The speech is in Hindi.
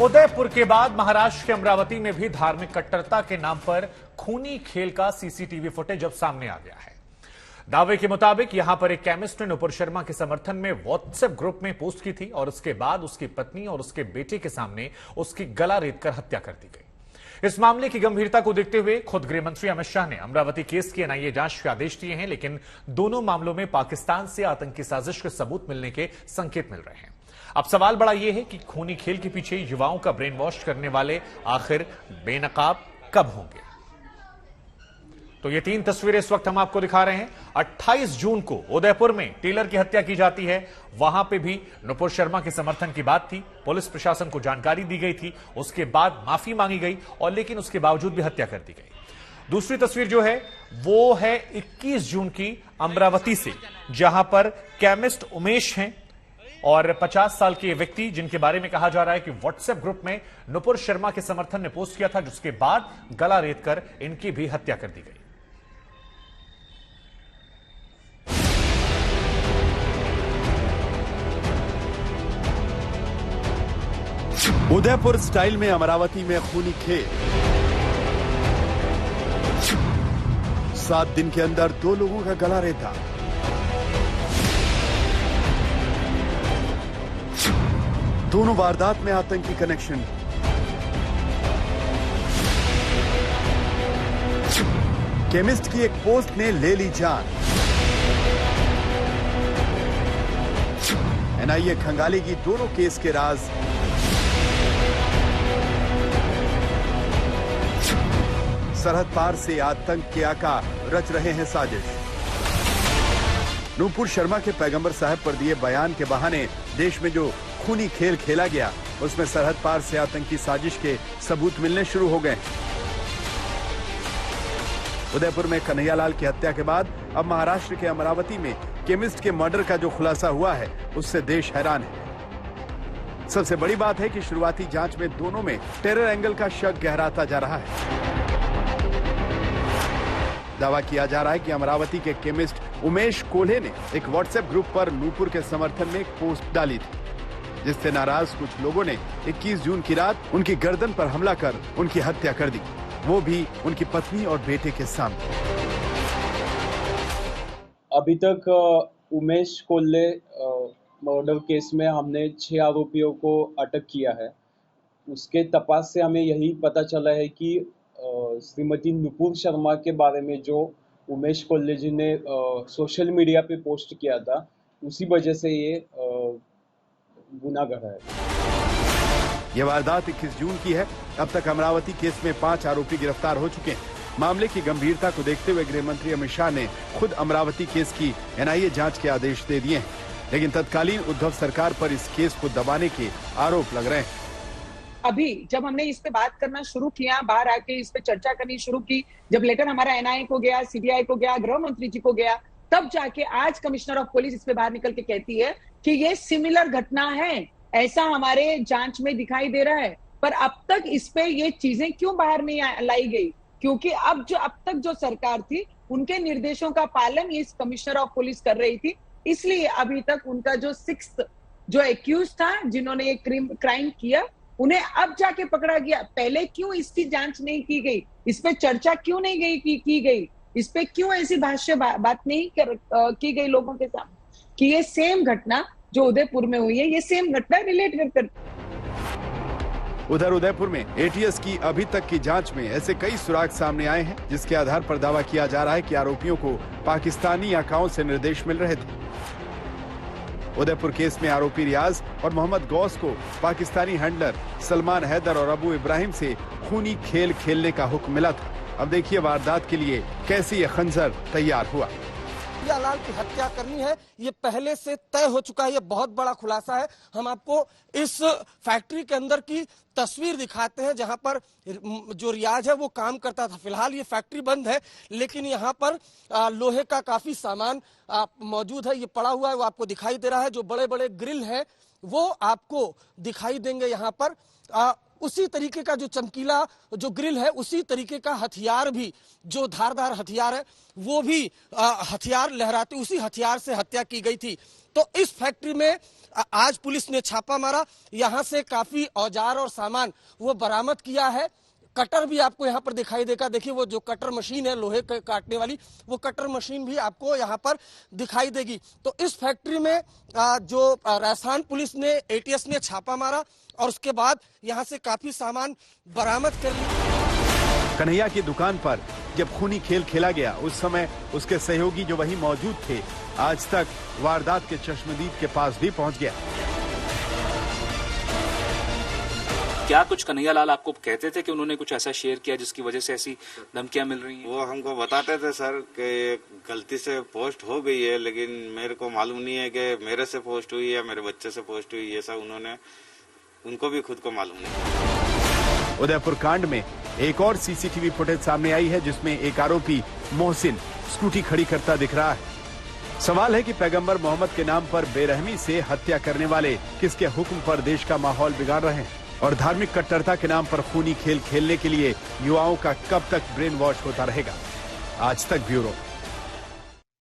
उदयपुर के बाद महाराष्ट्र के अमरावती में भी धार्मिक कट्टरता के नाम पर खूनी खेल का सीसीटीवी फुटेज अब सामने आ गया है। दावे के मुताबिक यहां पर एक केमिस्ट ने नुपुर शर्मा के समर्थन में व्हाट्सएप ग्रुप में पोस्ट की थी और उसके बाद उसकी पत्नी और उसके बेटे के सामने उसकी गला रेतकर हत्या कर दी गई। इस मामले की गंभीरता को देखते हुए खुद गृह मंत्री अमित शाह ने अमरावती केस की एनआईए जांच के आदेश दिए हैं, लेकिन दोनों मामलों में पाकिस्तान से आतंकी साजिश के सबूत मिलने के संकेत मिल रहे हैं। अब सवाल बड़ा यह है कि खूनी खेल के पीछे युवाओं का ब्रेन वॉश करने वाले आखिर बेनकाब कब होंगे। तो ये 3 तस्वीरें इस वक्त हम आपको दिखा रहे हैं। 28 जून को उदयपुर में टेलर की हत्या की जाती है। वहां पे भी नुपुर शर्मा के समर्थन की बात थी, पुलिस प्रशासन को जानकारी दी गई थी, उसके बाद माफी मांगी गई और लेकिन उसके बावजूद भी हत्या कर दी गई। दूसरी तस्वीर जो है वो है 21 जून की अमरावती से, जहां पर केमिस्ट उमेश हैं और 50 साल के व्यक्ति जिनके बारे में कहा जा रहा है कि व्हाट्सएप ग्रुप में नुपुर शर्मा के समर्थन ने पोस्ट किया था, जिसके बाद गला रेतकर इनकी भी हत्या कर दी गई। उदयपुर स्टाइल में अमरावती में खूनी खेल। 7 दिन के अंदर 2 लोगों का गला रेता। दोनों वारदात में आतंकी कनेक्शन। केमिस्ट की एक पोस्ट ने ले ली जान। एनआईए खंगालेगी दोनों केस के राज। सरहद पार से आतंक के आका रच रहे हैं साजिश। नुपुर शर्मा के पैगंबर साहब पर दिए बयान के बहाने देश में जो खूनी खेल खेला गया, उसमें सरहद पार से आतंकी साजिश के सबूत मिलने शुरू हो गए। उदयपुर में कन्हैयालाल की हत्या के बाद अब महाराष्ट्र के अमरावती में केमिस्ट के मर्डर का जो खुलासा हुआ है, उससे देश हैरान है। सबसे बड़ी बात है कि शुरुआती जांच में दोनों में टेरर एंगल का शक गहराता जा रहा है। दावा किया जा रहा है कि अमरावती के केमिस्ट उमेश कोल्हे ने एक व्हाट्सएप ग्रुप पर नुपुर के समर्थन में एक पोस्ट डाली थी, जिससे नाराज कुछ लोगों ने 21 जून की रात उनकी गर्दन पर हमला कर उनकी हत्या कर दी, वो भी उनकी पत्नी और बेटे के सामने। अभी तक उमेश कोल्हे मर्डर केस में हमने 6 आरोपियों को अटक किया है। उसके तपास से हमें यही पता चला है कि श्रीमती नुपुर शर्मा के बारे में जो उमेश कोल्हे जी ने सोशल मीडिया पे पोस्ट किया था, उसी वजह से ये गुनाहगार है। ये वारदात 21 जून की है। अब तक अमरावती केस में 5 आरोपी गिरफ्तार हो चुके हैं। मामले की गंभीरता को देखते हुए गृह मंत्री अमित शाह ने खुद अमरावती केस की एनआईए जांच के आदेश दे दिए हैं, लेकिन तत्कालीन उद्धव सरकार पर इस केस को दबाने के आरोप लग रहे हैं। अभी जब हमने इस पे बात करना शुरू किया, बाहर आके इस पे चर्चा करनी शुरू की, जब लेटर हमारा एनआईए को गया, सीबीआई को गया, गृह मंत्री जी को गया, तब जाके आज कमिश्नर ऑफ पुलिस इस पे बाहर निकल के कहती है कि ये सिमिलर घटना है, ऐसा हमारे जांच में दिखाई दे रहा है। पर अब तक इस पे ये चीजें क्यों बाहर नहीं लाई गई? क्योंकि अब तक जो सरकार थी, उनके निर्देशों का पालन इस कमिश्नर ऑफ पुलिस कर रही थी, इसलिए अभी तक उनका जो 6th जो एक्यूज था, जिन्होंने ये क्राइम किया, उन्हें अब जाके पकड़ा गया। पहले क्यों इसकी जांच नहीं की गई? इस पे चर्चा क्यों नहीं की गई? इस पे क्यों ऐसी भाष्य बात नहीं की गई लोगों के सामने कि ये सेम घटना जो उदयपुर में हुई है, ये सेम घटना रिलेट कर। उधर उदयपुर में एटीएस की अभी तक की जांच में ऐसे कई सुराग सामने आए हैं, जिसके आधार पर दावा किया जा रहा है कि आरोपियों को पाकिस्तानी आकाओं से निर्देश मिल रहे थे। उदयपुर केस में आरोपी रियाज और मोहम्मद गौस को पाकिस्तानी हैंडलर सलमान हैदर और अबू इब्राहिम से खूनी खेल खेलने का हुक्म मिला था। अब देखिए वारदात के लिए कैसे ये खंजर तैयार हुआ। कन्हैयालाल की हत्या करनी है, ये पहले से तय हो चुका है। ये बहुत बड़ा खुलासा है। हम आपको इस फैक्ट्री के अंदर की तस्वीर दिखाते हैं, जहां पर जो रियाज है वो काम करता था। फिलहाल ये फैक्ट्री बंद है, लेकिन यहाँ पर लोहे का काफी सामान मौजूद है। ये पड़ा हुआ है, वो आपको दिखाई दे रहा है। जो बड़े बड़े ग्रिल हैं वो आपको दिखाई देंगे यहाँ पर। उसी तरीके का जो चमकीला जो ग्रिल है, उसी तरीके का हथियार भी, जो धारदार हथियार है, वो भी हथियार लहराते, उसी हथियार से हत्या की गई थी। तो इस फैक्ट्री में आज पुलिस ने छापा मारा, यहाँ से काफी औजार और सामान वो बरामद किया है। कटर भी आपको यहाँ पर दिखाई देगा। देखिए वो जो कटर मशीन है लोहे काटने वाली, वो कटर मशीन भी आपको यहाँ पर दिखाई देगी। तो इस फैक्ट्री में जो राजस्थान पुलिस ने एटीएस ने छापा मारा और उसके बाद यहाँ से काफी सामान बरामद कर लिया। कन्हैया की दुकान पर जब खूनी खेल खेला गया उस समय उसके सहयोगी जो वहीं मौजूद थे, आज तक वारदात के चश्मदीद के पास भी पहुंच गया। क्या कुछ कन्हैया लाल आपको कहते थे कि उन्होंने कुछ ऐसा शेयर किया जिसकी वजह से ऐसी धमकियां मिल रही हैं? वो हमको बताते थे सर कि गलती से पोस्ट हो गई है, लेकिन मेरे को मालूम नहीं है कि मेरे से पोस्ट हुई या मेरे बच्चे से पोस्ट हुई। ये सब उनको भी खुद को मालूम नहीं। उदयपुर कांड में एक और सीसीटीवी फुटेज सामने आई है जिसमें एक आरोपी मोहसिन स्कूटी खड़ी करता दिख रहा है। सवाल है कि पैगंबर मोहम्मद के नाम पर बेरहमी से हत्या करने वाले किसके हुक्म पर देश का माहौल बिगाड़ रहे हैं और धार्मिक कट्टरता के नाम पर खूनी खेल खेलने के लिए युवाओं का कब तक ब्रेन वॉश होता रहेगा। आज तक ब्यूरो।